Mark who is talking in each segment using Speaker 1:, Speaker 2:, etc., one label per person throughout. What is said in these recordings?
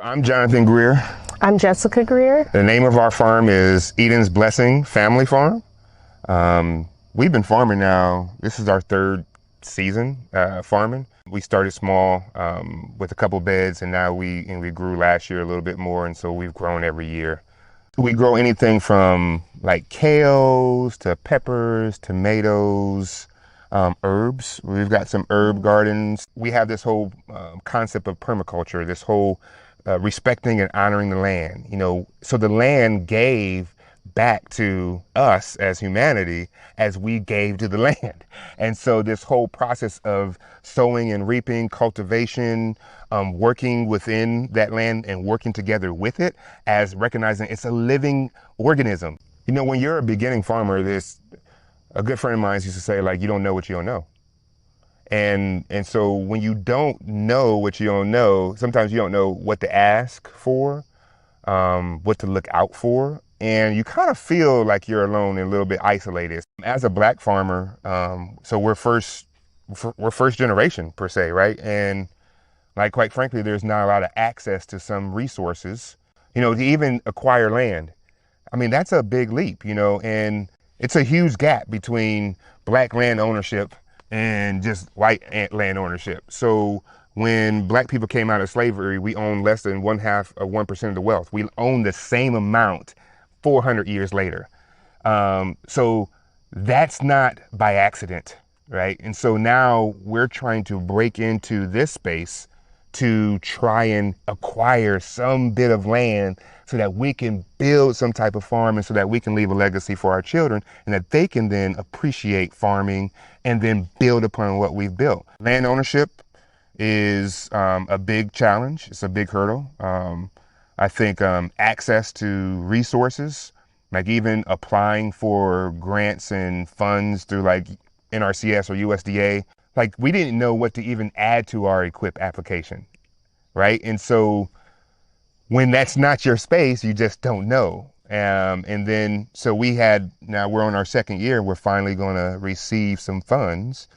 Speaker 1: I'm Jonathan Greer.
Speaker 2: I'm Jessica Greer.
Speaker 1: The name of our farm is Eden's Blessing Family Farm. We've been farming now, this is our third season farming. We started small with a couple beds, and now we grew last year a little bit more, and so we've grown every year. We grow anything from like kales to peppers, tomatoes, herbs. We've got some herb gardens. We have this whole concept of permaculture, this whole respecting and honoring the land, so the land gave back to us as humanity as we gave to the land. And so this whole process of sowing and reaping, cultivation, working within that land and working together with it as recognizing it's a living organism. When you're a beginning farmer, a good friend of mine used to say, like, you don't know what you don't know. And so when you don't know what you don't know, sometimes you don't know what to ask for, what to look out for, and you kind of feel like you're alone and a little bit isolated. As a Black farmer, so we're first generation per se, right? And like, quite frankly, there's not a lot of access to some resources, to even acquire land. I mean, that's a big leap, and it's a huge gap between Black land ownership and just white land ownership. So when Black people came out of slavery, we owned less than 1/2 of 1% of the wealth. We own the same amount 400 years later. So that's not by accident, right? And so now we're trying to break into this space to try and acquire some bit of land so that we can build some type of farm, and so that we can leave a legacy for our children, and that they can then appreciate farming and then build upon what we've built. Land ownership is a big challenge. It's a big hurdle. I think access to resources, like even applying for grants and funds through like NRCS or USDA, like we didn't know what to even add to our equip application, right? And so when that's not your space, you just don't know. And then, so now we're on our second year, we're finally going to receive some funds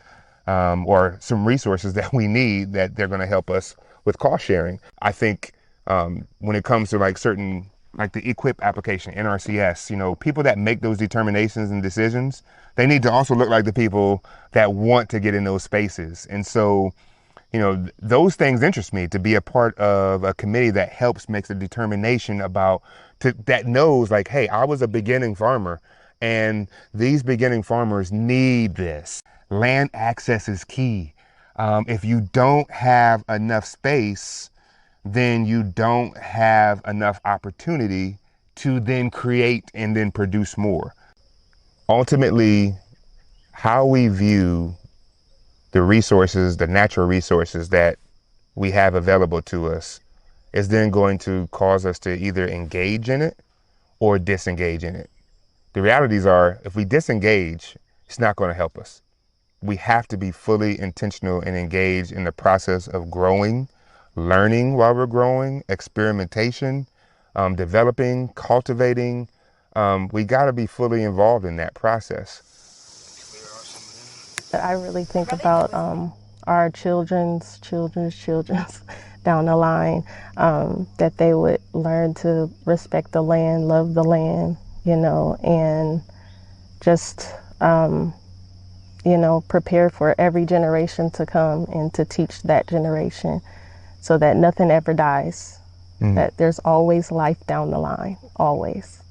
Speaker 1: or some resources that we need, that they're going to help us with cost sharing. I think when it comes to like certain, like the equip application, NRCS, people that make those determinations and decisions, they need to also look like the people that want to get in those spaces. And so, those things interest me, to be a part of a committee that makes a determination that knows like, hey, I was a beginning farmer and these beginning farmers need this. Land access is key. If you don't have enough space, then you don't have enough opportunity to then create and then produce more. Ultimately, how we view the resources, the natural resources that we have available to us, is then going to cause us to either engage in it or disengage in it. The realities are, if we disengage, it's not going to help us. We have to be fully intentional and engaged in the process of growing, learning while we're growing, experimentation, developing, cultivating. We got to be fully involved in that process.
Speaker 2: I really think about our children's down the line, that they would learn to respect the land, love the land, and just, prepare for every generation to come, and to teach that generation so that nothing ever dies, that there's always life down the line, always.